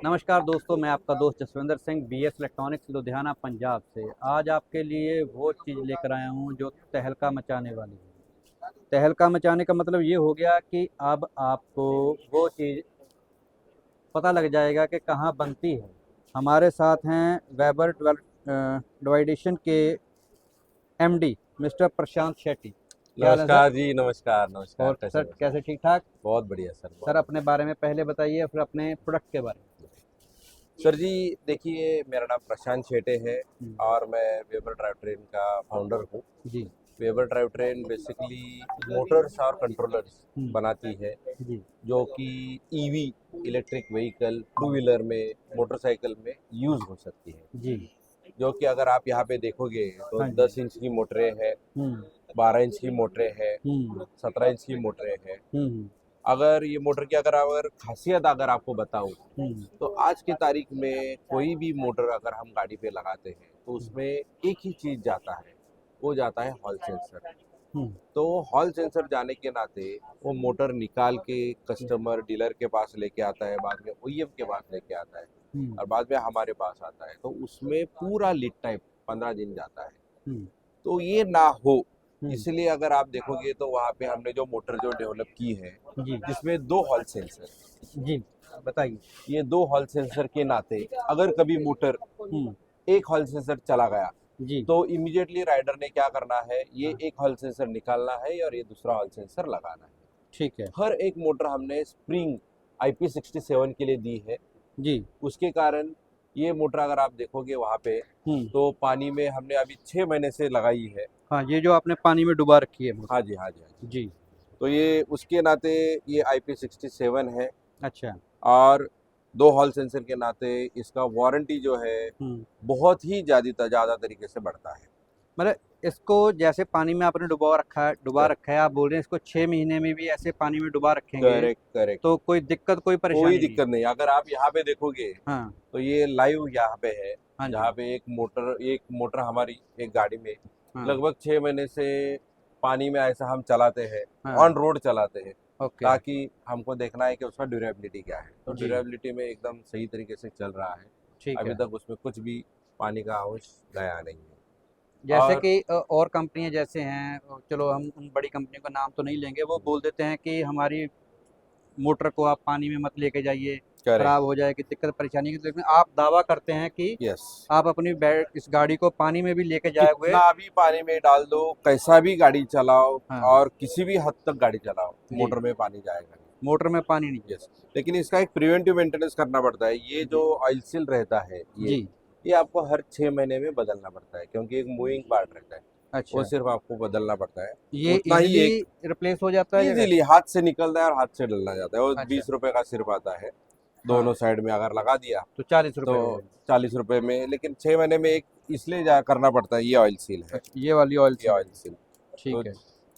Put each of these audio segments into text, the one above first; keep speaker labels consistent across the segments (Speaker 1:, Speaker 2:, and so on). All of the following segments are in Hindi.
Speaker 1: नमस्कार दोस्तों, मैं आपका दोस्त जसविंदर सिंह BS इलेक्ट्रॉनिक्स लुधियाना पंजाब से। आज आपके लिए वो चीज़ लेकर आया हूँ जो तहलका मचाने वाली है। तहलका मचाने का मतलब ये हो गया कि अब आपको वो चीज़ पता लग जाएगा कि कहाँ बनती है। हमारे साथ हैं वेबर डिवाइडेशन के MD मिस्टर प्रशांत शेट्टी। क्या हाल है सर?
Speaker 2: नमस्कार जी। नमस्कार नमस्कार।
Speaker 1: और
Speaker 2: कैसे
Speaker 1: सर
Speaker 2: हो सर?
Speaker 1: कैसे, ठीक ठाक?
Speaker 2: बहुत बढ़िया सर,
Speaker 1: सर
Speaker 2: बहुत
Speaker 1: अपने
Speaker 2: बढ़िया।
Speaker 1: बारे में पहले बताइए, फिर अपने प्रोडक्ट के बारे
Speaker 2: सर जी, देखिए, मेरा नाम प्रशांत छेटे है
Speaker 1: में।
Speaker 2: और मैं वेबर ड्राइव ट्रेन का फाउंडर हूँ।
Speaker 1: जी।
Speaker 2: Weber Drive Train basically motors और कंट्रोलर्स
Speaker 1: हम्म,
Speaker 2: बनाती है,
Speaker 1: जी।
Speaker 2: जो कि EV electric vehicle, two wheeler में, मोटरसाइकिल में यूज़ हो सकती है।
Speaker 1: जी।
Speaker 2: जो कि अगर आप यहाँ पे देखोगे तो
Speaker 1: हाँ जी।
Speaker 2: 10 इंच की मोटरें हैं,
Speaker 1: हुँ,
Speaker 2: 12 इंच की मोटरें हैं,
Speaker 1: हुँ,
Speaker 2: 17 इंच की मोटरें हैं।
Speaker 1: हुँ,
Speaker 2: अगर ये मोटर की अगर खासियत अगर आपको बताऊं,
Speaker 1: हुँ,
Speaker 2: तो आज की तारीख में कोई भी मोटर अगर हम गाड़ी पे लगाते हैं तो
Speaker 1: हुँ,
Speaker 2: उसमें एक ही चीज जाता है, वो जाता है हॉल सेंसर।
Speaker 1: हुँ,
Speaker 2: तो हॉल सेंसर जाने के नाते वो मोटर निकाल के
Speaker 1: हुँ,
Speaker 2: कस्टमर डीलर के पास लेके आता है, बाद में OEM के पास लेके आता है
Speaker 1: हुँ,
Speaker 2: और बाद में हमारे पास आता है, तो उसमें पूरा लीड टाइम 15 दिन जाता है।
Speaker 1: हुँ,
Speaker 2: तो ये ना हो,
Speaker 1: हुँ,
Speaker 2: इसलिए अगर आप देखोगे तो वहाँ पे हमने जो मोटर जो डेवलप की है,
Speaker 1: जी,
Speaker 2: जिसमें 2 हॉल सेंसर,
Speaker 1: जी, बताइए।
Speaker 2: ये 2 हॉल सेंसर के नाते अगर कभी मोटर
Speaker 1: हुँ,
Speaker 2: एक हॉल सेंसर चला गया
Speaker 1: जी,
Speaker 2: तो इमीडिएटली राइडर ने क्या करना है, ये
Speaker 1: हाँ,
Speaker 2: एक हॉल सेंसर निकालना है और ये दूसरा हॉल सेंसर लगाना है।
Speaker 1: ठीक है।
Speaker 2: हर एक मोटर हमने स्प्रिंग IP67 के लिए दी है।
Speaker 1: जी,
Speaker 2: उसके कारण ये मोटर अगर आप देखोगे वहाँ पे,
Speaker 1: हुँ,
Speaker 2: तो पानी में हमने अभी 6 महीने से लगाई है।
Speaker 1: हाँ, ये जो आपने पानी में डुबा रखी है मोटर।
Speaker 2: हाँ जी, हाँ जी, हाँ जी।
Speaker 1: जी,
Speaker 2: तो ये उसके नाते ये IP67 है
Speaker 1: अच्छा,
Speaker 2: और 2 हॉल सेंसर के नाते इसका वारंटी जो है
Speaker 1: हुँ,
Speaker 2: बहुत ही ज़्यादा तरीके से बढ़ता है।
Speaker 1: मतलब इसको जैसे पानी में आपने डुबा रखा है, आप बोल रहे हैं इसको 6 महीने में भी ऐसे पानी में डुबा रखेंगे,
Speaker 2: करेक्ट, करेक्ट।
Speaker 1: तो कोई दिक्कत, कोई
Speaker 2: कोई
Speaker 1: परेशानी नहीं है?
Speaker 2: दिक्कत नहीं, अगर आप यहाँ पे देखोगे
Speaker 1: हाँ,
Speaker 2: तो ये लाइव यहाँ पे है,
Speaker 1: हाँ
Speaker 2: जहाँ
Speaker 1: जी,
Speaker 2: पे एक मोटर हमारी एक गाड़ी में
Speaker 1: हाँ,
Speaker 2: लगभग 6 महीने से पानी में ऐसा हम चलाते हैं,
Speaker 1: हाँ,
Speaker 2: ऑन रोड चलाते हैं,
Speaker 1: ओके,
Speaker 2: ताकि हमको देखना है कि उसका ड्यूरेबिलिटी क्या है। तो
Speaker 1: जी,
Speaker 2: ड्यूरेबिलिटी में एकदम सही तरीके से चल रहा है।
Speaker 1: ठीक
Speaker 2: अभी
Speaker 1: है।
Speaker 2: तक उसमें कुछ भी पानी का अंश गया नहीं है।
Speaker 1: जैसे
Speaker 2: और
Speaker 1: कि और कंपनियां जैसे हैं, चलो हम उन बड़ी कंपनियों का नाम तो नहीं लेंगे, वो बोल देते हैं कि हमारी मोटर को आप पानी में मत लेके जाइए,
Speaker 2: करेक्ट।
Speaker 1: खराब हो जाएगी, दिक्कत परेशानी की। लेकिन आप दावा करते हैं कि
Speaker 2: यस।
Speaker 1: आप अपनी इस गाड़ी को पानी में भी लेके जाए हुए।
Speaker 2: कितना भी पानी में डाल दो, कैसा भी गाड़ी चलाओ
Speaker 1: हाँ
Speaker 2: और किसी भी हद तक गाड़ी चलाओ,
Speaker 1: जी,
Speaker 2: मोटर में पानी जाएगा नहीं।
Speaker 1: मोटर में पानी नहीं
Speaker 2: यस। लेकिन इसका एक प्रिवेंटिव मेंटेनेंस करना पड़ता है। ये जो
Speaker 1: जी,
Speaker 2: ऑयल सील रहता है, ये
Speaker 1: जी,
Speaker 2: ये आपको हर 6 महीने में बदलना पड़ता है, क्योंकि एक मूविंग पार्ट रहता है, वो
Speaker 1: अच्छा,
Speaker 2: सिर्फ आपको बदलना पड़ता है।
Speaker 1: ये
Speaker 2: उतना ही
Speaker 1: इजीली
Speaker 2: एक
Speaker 1: रिप्लेस हो जाता है या
Speaker 2: इजीली
Speaker 1: कैसे?
Speaker 2: हाथ से निकलता है और हाथ से डलना जाता है। वो
Speaker 1: अच्छा,
Speaker 2: 20 रुपए का सिर्फ आता है,
Speaker 1: हाँ,
Speaker 2: दोनों साइड में अगर लगा दिया
Speaker 1: तो 40 रुपये
Speaker 2: तो
Speaker 1: हो गए।
Speaker 2: 40 रुपए में। लेकिन 6 महीने में एक इसलिए करना पड़ता है, ये ऑयल सील है।
Speaker 1: अच्छा, ये वाली ऑयल
Speaker 2: ये
Speaker 1: सील
Speaker 2: ऑयल
Speaker 1: है।
Speaker 2: सील तो
Speaker 1: ठीक है।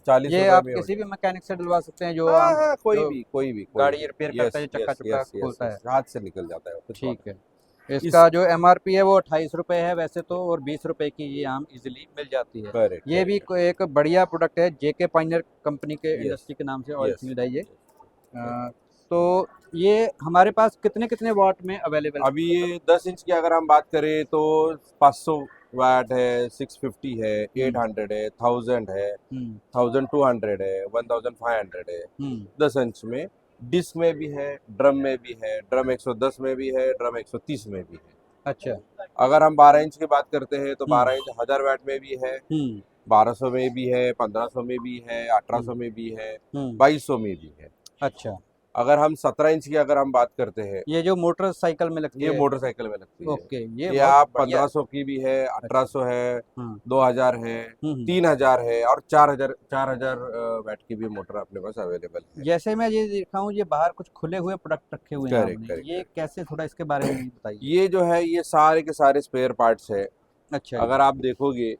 Speaker 2: चालीस
Speaker 1: ये
Speaker 2: रुपए
Speaker 1: आप
Speaker 2: में हो
Speaker 1: किसी भी
Speaker 2: जाएगा।
Speaker 1: मैकेनिक से डलवा सकते हैं, जो
Speaker 2: हाँ
Speaker 1: आम
Speaker 2: हाँ, कोई
Speaker 1: जो
Speaker 2: भी, कोई भी, कोई
Speaker 1: गाड़ी
Speaker 2: भी।
Speaker 1: रिपेयर करता है,
Speaker 2: यस
Speaker 1: जो चक्का
Speaker 2: यस
Speaker 1: चुक्का
Speaker 2: यस यस
Speaker 1: खोलता है।
Speaker 2: यस, हाथ से निकल जाता है वो, कुछ
Speaker 1: ठीक
Speaker 2: प्रॉब्लम
Speaker 1: है।
Speaker 2: नहीं।
Speaker 1: इसका जो MRP है वो 28 रुपये है वैसे तो, और 20 रुपए की ये आम इजीली मिल जाती है।
Speaker 2: करेक्ट,
Speaker 1: ये भी
Speaker 2: करेक्ट।
Speaker 1: एक बढ़िया प्रोडक्ट है, JK पाइनर कंपनी के
Speaker 2: यस
Speaker 1: इंडस्ट्री के नाम से ऑयल
Speaker 2: यस
Speaker 1: सील्ड है ये।
Speaker 2: यस।
Speaker 1: तो ये हमारे पास कितने कितने वाट में अवेलेबल है,
Speaker 2: अभी
Speaker 1: मतलब?
Speaker 2: ये 10 इंच की अगर हम बात करें तो 500 वाट है, 650 है,
Speaker 1: हम्म,
Speaker 2: 800 है, 1000 है,
Speaker 1: हम्म,
Speaker 2: 1200 है, 1500 है।
Speaker 1: हम्म,
Speaker 2: 10 इंच में डिस्क में भी है, ड्रम में भी है, ड्रम 110 में भी है, ड्रम 130 में भी है।
Speaker 1: अच्छा,
Speaker 2: अगर हम 12 इंच की बात करते हैं तो
Speaker 1: हम्म,
Speaker 2: 12 इंच 1000 वाट में भी है,
Speaker 1: हम्म,
Speaker 2: 1200 में भी है, 1500 में भी है,
Speaker 1: हम्म,
Speaker 2: 1800 में भी है,
Speaker 1: हम्म,
Speaker 2: 2200 में भी है।
Speaker 1: अच्छा,
Speaker 2: अगर हम 17 इंच की अगर हम बात करते हैं,
Speaker 1: ये जो मोटरसाइकिल में लगती
Speaker 2: ये
Speaker 1: है।
Speaker 2: मोटरसाइकिल में लगती है।
Speaker 1: ओके, ये
Speaker 2: ये
Speaker 1: बहुत
Speaker 2: आप
Speaker 1: बढ़िया है।
Speaker 2: 1500 की भी है,
Speaker 1: अच्छा,
Speaker 2: 1800 है,
Speaker 1: हाँ,
Speaker 2: 2000 है,
Speaker 1: हम्म।
Speaker 2: 3000 है और 4000 वाट की भी मोटर अपने पास अवेलेबल है।
Speaker 1: जैसे मैं ये देख रहा हूँ, ये बाहर कुछ खुले हुए प्रोडक्ट रखे हुए हैं
Speaker 2: करेक्ट,
Speaker 1: आपने,
Speaker 2: करेक्ट,
Speaker 1: ये
Speaker 2: करेक्ट।
Speaker 1: कैसे, थोड़ा इसके बारे में भी बताइए।
Speaker 2: ये जो है, ये सारे के सारे स्पेयर पार्ट्स है।
Speaker 1: अच्छा जी।
Speaker 2: अगर आप देखोगे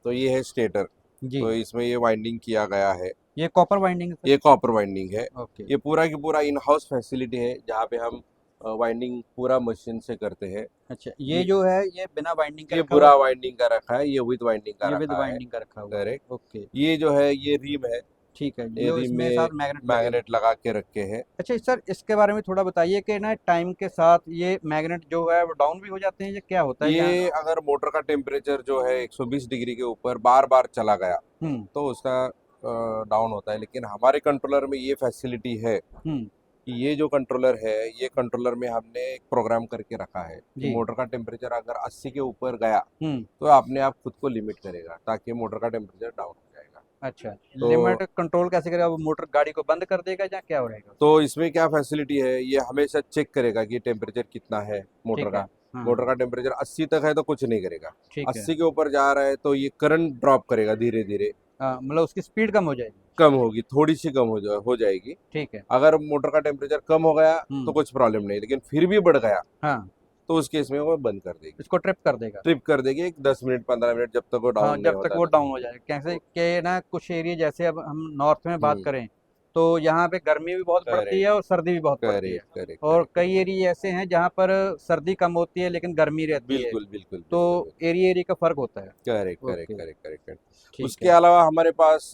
Speaker 2: तो ये है स्टेटर,
Speaker 1: जी,
Speaker 2: तो इसमें ये वाइंडिंग किया गया है।
Speaker 1: ये कॉपर वाइंडिंग है सर?
Speaker 2: ये कॉपर वाइंडिंग है।
Speaker 1: ओके,
Speaker 2: ये पूरा की पूरा इन हाउस फैसिलिटी है, जहाँ पे हम वाइंडिंग पूरा मशीन से करते हैं।
Speaker 1: अच्छा, ये
Speaker 2: ये
Speaker 1: जो है ये बिना वाइंडिंग के
Speaker 2: ये
Speaker 1: रखा हुआ
Speaker 2: पूरा
Speaker 1: है?
Speaker 2: वाइंडिंग का रखा है, ये विद वाइंडिंग का
Speaker 1: ये विद
Speaker 2: रखा है।
Speaker 1: वाइंडिंग का रखा हुआ है,
Speaker 2: करेक्ट।
Speaker 1: ओके।
Speaker 2: ये जो है, ये रिम है,
Speaker 1: ठीक है,
Speaker 2: ये
Speaker 1: जो
Speaker 2: रिम
Speaker 1: इसमें
Speaker 2: में
Speaker 1: साथ मैग्नेट लगे हुए हैं।
Speaker 2: मैग्नेट लगा के रखे हैं।
Speaker 1: अच्छा सर, इसके बारे में थोड़ा बताइए कि ना टाइम के साथ ये मैग्नेट जो है वो डाउन भी हो जाते हैं या क्या होता है
Speaker 2: ये
Speaker 1: या?
Speaker 2: अगर मोटर का टेम्परेचर जो है 120 डिग्री के ऊपर बार बार चला गया
Speaker 1: हम्म
Speaker 2: तो उसका डाउन होता है, लेकिन हमारे कंट्रोलर में ये फैसिलिटी है
Speaker 1: हम्म
Speaker 2: कि ये जो कंट्रोलर है, ये कंट्रोलर में हमने एक प्रोग्राम करके रखा है कि
Speaker 1: जी।
Speaker 2: मोटर का टेम्परेचर अगर 80 के ऊपर गया
Speaker 1: हम्म
Speaker 2: तो अपने आप खुद को लिमिट करेगा ताकि मोटर का टेम्परेचर डाउन हो जाएगा।
Speaker 1: अच्छा,
Speaker 2: तो
Speaker 1: लिमिट कंट्रोल कैसे करेगा? वो मोटर गाड़ी को बंद कर देगा या क्या हो रहेगा?
Speaker 2: तो इसमें क्या फैसिलिटी है, ये हमेशा चेक करेगा कि टेम्परेचर कितना है मोटर
Speaker 1: ठीक है।
Speaker 2: का।
Speaker 1: हाँ
Speaker 2: मोटर का
Speaker 1: हाँ,
Speaker 2: टेम्परेचर 80 तक है तो कुछ नहीं करेगा।
Speaker 1: ठीक है।
Speaker 2: 80 के ऊपर जा रहा है तो ये करंट ड्रॉप करेगा धीरे धीरे।
Speaker 1: हाँ, मतलब उसकी स्पीड कम हो जाएगी।
Speaker 2: कम होगी, थोड़ी सी कम हो जाएगी।
Speaker 1: ठीक है।
Speaker 2: अगर मोटर का टेम्परेचर कम हो गया तो
Speaker 1: हम्म
Speaker 2: कुछ प्रॉब्लम नहीं, लेकिन फिर भी बढ़ गया
Speaker 1: हाँ,
Speaker 2: तो उस केस में वो बंद कर देगी,
Speaker 1: इसको ट्रिप कर देगा।
Speaker 2: ट्रिप कर देगी। एक 10 मिनट 15 मिनट जब तक वो
Speaker 1: हाँ,
Speaker 2: डाउन नहीं
Speaker 1: जब तक
Speaker 2: होता
Speaker 1: वो
Speaker 2: तब।
Speaker 1: डाउन हो जाए। कैसे कि ना कुछ एरिया, जैसे अब हम नॉर्थ में बात
Speaker 2: हम्म।
Speaker 1: करें तो यहाँ पे गर्मी भी बहुत पड़ती
Speaker 2: करेक्ट
Speaker 1: है और सर्दी भी बहुत पड़ती है।
Speaker 2: करेक्ट करेक्ट
Speaker 1: और
Speaker 2: करेक्ट
Speaker 1: कई
Speaker 2: करेक्ट।
Speaker 1: एरिया ऐसे हैं जहाँ पर सर्दी कम होती है लेकिन गर्मी रहती है।
Speaker 2: बिल्कुल बिल्कुल
Speaker 1: तो
Speaker 2: बिल्कुल बिल्कुल।
Speaker 1: एरिया एरिया का फर्क होता है।
Speaker 2: Correct correct
Speaker 1: okay,
Speaker 2: correct correct correct.
Speaker 1: ठीक
Speaker 2: उसके
Speaker 1: है।
Speaker 2: अलावा हमारे पास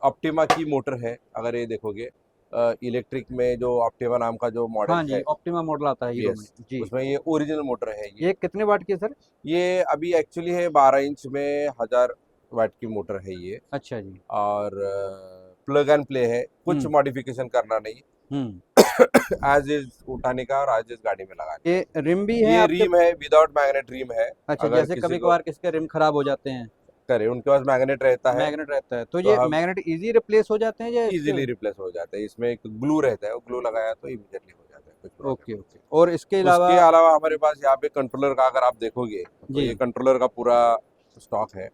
Speaker 2: ऑप्टिमा की मोटर है। अगर ये देखोगे इलेक्ट्रिक में जो ऑप्टिमा नाम का जो मॉडल
Speaker 1: हाँ जी,
Speaker 2: है,
Speaker 1: ऑप्टिमा मॉडल आता है हीरो में
Speaker 2: यस,
Speaker 1: जी।
Speaker 2: उसमें ये ओरिजिनल मोटर है।
Speaker 1: ये कितने वाट की है सर?
Speaker 2: ये अभी एक्चुअली है 12 इंच में 1000 वाट की मोटर है ये।
Speaker 1: अच्छा जी।
Speaker 2: और प्लग एंड प्ले है, कुछ
Speaker 1: हम्म
Speaker 2: मॉडिफिकेशन करना नहीं।
Speaker 1: हम्म
Speaker 2: एज इज उठाने का और एज इज गाड़ी में लगाने
Speaker 1: ये रिम भी
Speaker 2: का।
Speaker 1: है
Speaker 2: ये
Speaker 1: आपके?
Speaker 2: रिम है, विदाउट मैग्नेट रिम है।
Speaker 1: अच्छा,
Speaker 2: अगर
Speaker 1: जैसे
Speaker 2: किसी
Speaker 1: कभी
Speaker 2: को
Speaker 1: कभार किसी के रिम खराब हो जाते हैं,
Speaker 2: करे, उनके पास मैग्नेट रहता है
Speaker 1: मैग्नेट रहता है, तो
Speaker 2: तो
Speaker 1: ये
Speaker 2: हम
Speaker 1: मैग्नेट इजी रिप्लेस हो जाते हैं या इसके?
Speaker 2: इजीली रिप्लेस हो जाते हैं। इसमें एक ग्लू रहता है, वो ग्लू लगाया तो इमीडिएटली हो जाता है, कुछ प्रॉब्लम
Speaker 1: ओके
Speaker 2: नहीं
Speaker 1: ओके, और इसके
Speaker 2: है।
Speaker 1: अलावा?
Speaker 2: उसके अलावा हमारे पास यहाँ पे कंट्रोलर का अगर आप देखोगे तो
Speaker 1: जी
Speaker 2: ये कंट्रोलर का पूरा स्टॉक है।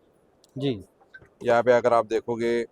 Speaker 1: जी।
Speaker 2: यहाँ पे अगर आप देखोगे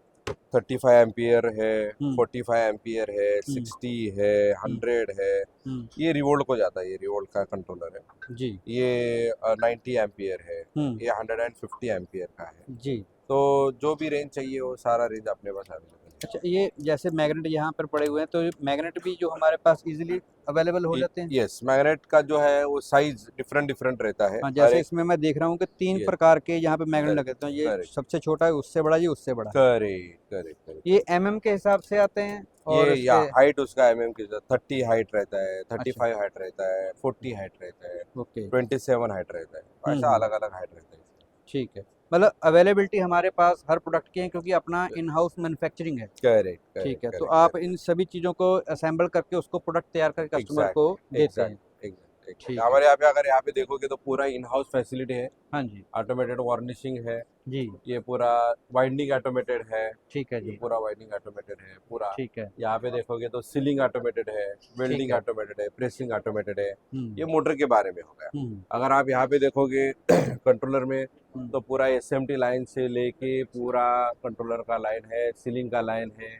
Speaker 2: 35 एम्पियर है,
Speaker 1: हम्म
Speaker 2: 45 एम्पियर है,
Speaker 1: हम्म
Speaker 2: 60 है,
Speaker 1: हम्म
Speaker 2: 100 है।
Speaker 1: हम्म
Speaker 2: ये रिवोल्ट को जाता है, ये रिवोल्ट का कंट्रोलर है।
Speaker 1: जी।
Speaker 2: ये 90 एम्पियर है,
Speaker 1: हम्म
Speaker 2: ये 150 एम्पियर का है।
Speaker 1: जी।
Speaker 2: तो जो भी रेंज चाहिए वो सारा रेंज अपने पास अवेलेबल
Speaker 1: अच्छा, ये जैसे मैग्नेट यहाँ पर पड़े हुए हैं तो मैग्नेट भी जो हमारे पास इजीली अवेलेबल हो
Speaker 2: है।
Speaker 1: जाते हैं?
Speaker 2: यस, मैग्नेट का जो है वो साइज डिफरेंट डिफरेंट रहता है
Speaker 1: हाँ,
Speaker 2: हर
Speaker 1: जैसे
Speaker 2: एक।
Speaker 1: इसमें मैं देख रहा हूँ कि 3
Speaker 2: यस,
Speaker 1: प्रकार के यहाँ पे मैग्नेट
Speaker 2: करेक्ट
Speaker 1: लगे होते हैं। ये
Speaker 2: करेक्ट
Speaker 1: सबसे छोटा है, उससे बड़ा, ये उससे बड़ा है।
Speaker 2: Correct correct correct.
Speaker 1: ये के हिसाब से आते हैं और
Speaker 2: ये या
Speaker 1: इसके?
Speaker 2: हाइट उसका की 30 हाइट रहता है,
Speaker 1: अच्छा,
Speaker 2: 35 हाइट रहता है, 40 हाइट रहता है,
Speaker 1: ओके।
Speaker 2: 27 हाइट रहता है। ऐसा
Speaker 1: हम्म,
Speaker 2: अलग अलग हाइट रहता है
Speaker 1: ठीक है। मतलब अवेलेबिलिटी हमारे पास हर प्रोडक्ट की है क्योंकि अपना इन हाउस मैन्युफैक्चरिंग है।
Speaker 2: करेक्ट
Speaker 1: ठीक
Speaker 2: करेक्ट
Speaker 1: है, तो
Speaker 2: करेक्ट
Speaker 1: आप
Speaker 2: करेक्ट।
Speaker 1: इन सभी चीज़ों को असेंबल करके उसको प्रोडक्ट तैयार करके कस्टमर को
Speaker 2: एग्जैक्ट
Speaker 1: देते हैं।
Speaker 2: Exact exact exact.
Speaker 1: ठीक है।
Speaker 2: हमारे यहाँ पे अगर यहाँ पे देखोगे तो पूरा इन हाउस फैसिलिटी है।
Speaker 1: हाँ जी।
Speaker 2: ऑटोमेटेड वार्निशिंग है,
Speaker 1: जी।
Speaker 2: ये पूरा वाइंडिंग ऑटोमेटेड है,
Speaker 1: ठीक है
Speaker 2: ये
Speaker 1: जी।
Speaker 2: पूरा वाइंडिंग ऑटोमेटेड है पूरा।
Speaker 1: ठीक है।
Speaker 2: यहाँ पे देखोगे तो सीलिंग ऑटोमेटेड है,
Speaker 1: ठीक
Speaker 2: वेल्डिंग
Speaker 1: है।
Speaker 2: ऑटोमेटेड है, प्रेसिंग ऑटोमेटेड है। ये
Speaker 1: हम्म
Speaker 2: मोटर के बारे में हो गया।
Speaker 1: हम्म
Speaker 2: अगर आप यहाँ पे देखोगे कंट्रोलर में
Speaker 1: हम्म
Speaker 2: तो पूरा एसएमटी लाइन से लेके पूरा कंट्रोलर का लाइन है, सीलिंग का लाइन है,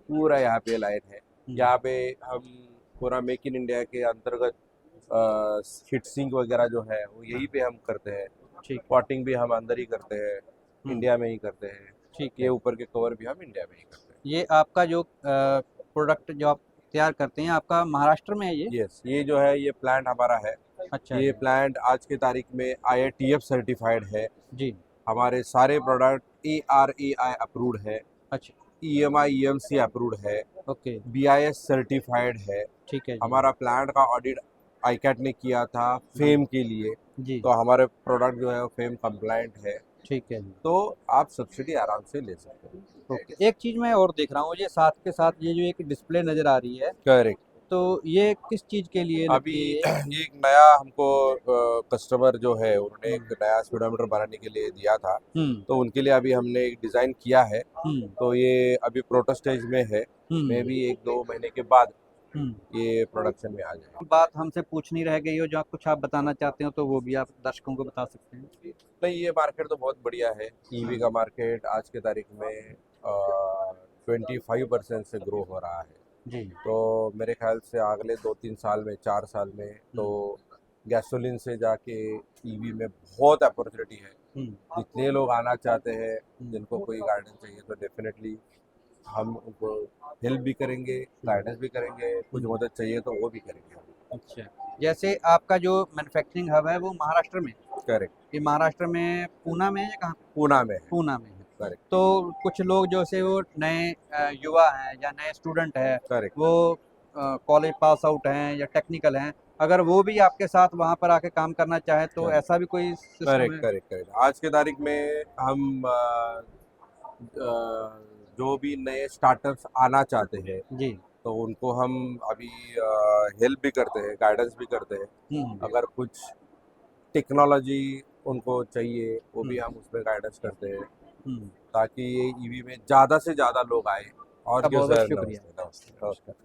Speaker 2: पूरा यहाँ पे लाइन है।
Speaker 1: हम्म
Speaker 2: यहाँ पे हम पूरा मेक इन इंडिया के अंतर्गत हीट सिंक वगैरह जो है वो यहीं पे हम करते हैं।
Speaker 1: ठीक है।
Speaker 2: पॉटिंग भी हम अंदर ही करते हैं,
Speaker 1: हम्म
Speaker 2: इंडिया में ही करते हैं।
Speaker 1: ठीक
Speaker 2: ये
Speaker 1: है।
Speaker 2: ऊपर के कवर भी हम इंडिया में ही करते हैं।
Speaker 1: ये आपका जो प्रोडक्ट जो आप तैयार करते हैं, आपका महाराष्ट्र में है ये?
Speaker 2: यस, ये जो है ये प्लांट हमारा है।
Speaker 1: अच्छा
Speaker 2: ये
Speaker 1: जी।
Speaker 2: प्लांट आज की तारीख में IATF सर्टिफाइड है।
Speaker 1: जी।
Speaker 2: हमारे सारे प्रोडक्ट ARAI अप्रूव्ड है,
Speaker 1: अच्छा।
Speaker 2: EMI EMC अप्रूव्ड है,
Speaker 1: ओके।
Speaker 2: BIS सर्टिफाइड है।
Speaker 1: ठीक है जी।
Speaker 2: हमारा प्लांट का ऑडिट आईकैट ने किया था
Speaker 1: जी।
Speaker 2: फेम के लिए,
Speaker 1: जी।
Speaker 2: तो हमारे प्रोडक्ट जो है वो फेम कंप्लाइंट है।
Speaker 1: ठीक है जी।
Speaker 2: तो आप सब्सिडी आराम से ले सकते हो।
Speaker 1: ओके, एक चीज़ मैं और देख रहा हूँ, ये साथ के साथ ये जो एक डिस्प्ले नज़र आ रही है,
Speaker 2: करेक्ट।
Speaker 1: तो ये किस चीज़ के लिए
Speaker 2: अभी
Speaker 1: लगती है ये?
Speaker 2: ये एक नया हमको कस्टमर जो है उन्होंने एक
Speaker 1: हम्म
Speaker 2: नया स्पीडोमीटर बनाने के लिए दिया था,
Speaker 1: हम्म
Speaker 2: तो उनके लिए अभी हमने एक डिज़ाइन किया है।
Speaker 1: हम्म
Speaker 2: तो ये अभी प्रोटो स्टेज में है, मे
Speaker 1: हम्म
Speaker 2: भी 1-2 महीने के बाद
Speaker 1: हम्म।
Speaker 2: ये प्रोडक्शन में आ जाएगा।
Speaker 1: बात हमसे पूछनी रह गई हो, जो आप कुछ आप बताना चाहते हो तो वो भी आप दर्शकों को बता सकते हैं।
Speaker 2: नहीं, ये मार्केट तो बहुत बढ़िया है। ईवी
Speaker 1: हाँ
Speaker 2: का मार्केट आज के तारीख में 25% से ग्रो हो रहा है।
Speaker 1: जी।
Speaker 2: तो मेरे ख्याल से अगले 2-3 साल में, 4 साल में तो गैसोलीन से जाके ईवी में बहुत अपॉर्चुनिटी है।
Speaker 1: हम्म
Speaker 2: जितने लोग आना चाहते हैं,
Speaker 1: हम्म
Speaker 2: जिनको कोई गाइडेंस चाहिए तो डेफिनेटली हम उनको हेल्प भी करेंगे, गाइडेंस भी करेंगे, कुछ
Speaker 1: हम्म।
Speaker 2: मदद चाहिए तो वो भी करेंगे।
Speaker 1: अच्छा, जैसे आपका जो मैन्युफैक्चरिंग हब है वो महाराष्ट्र में?
Speaker 2: करेक्ट।
Speaker 1: ये महाराष्ट्र में पूना में है या कहाँ पे?
Speaker 2: पूना में है।
Speaker 1: पूना में है।
Speaker 2: करेक्ट
Speaker 1: तो कुछ लोग जो से वो नए युवा हैं या नए स्टूडेंट हैं,
Speaker 2: करेक्ट
Speaker 1: वो कॉलेज पास आउट हैं या टेक्निकल हैं, अगर वो भी आपके साथ वहाँ पर आके काम करना चाहे तो
Speaker 2: करेक्ट
Speaker 1: ऐसा भी कोई सिस्टम
Speaker 2: करेक्ट
Speaker 1: है?
Speaker 2: करेक्ट करेक्ट आज के तारीख में हम जो भी नए स्टार्टअप्स आना चाहते हैं
Speaker 1: जी।
Speaker 2: तो उनको हम अभी हेल्प भी करते हैं, गाइडेंस भी करते हैं।
Speaker 1: हम्म।
Speaker 2: अगर कुछ टेक्नोलॉजी उनको चाहिए वो भी
Speaker 1: हम्म।
Speaker 2: हम उसमें गाइडेंस करते हैं
Speaker 1: हम्म।
Speaker 2: ताकि ये ईवी में ज़्यादा से ज़्यादा लोग आए। और
Speaker 1: आपका
Speaker 2: क्यों
Speaker 1: बहुत बहुत
Speaker 2: सर,
Speaker 1: शुक्रिया।
Speaker 2: नमस्ते नमस्ते नमस्कार।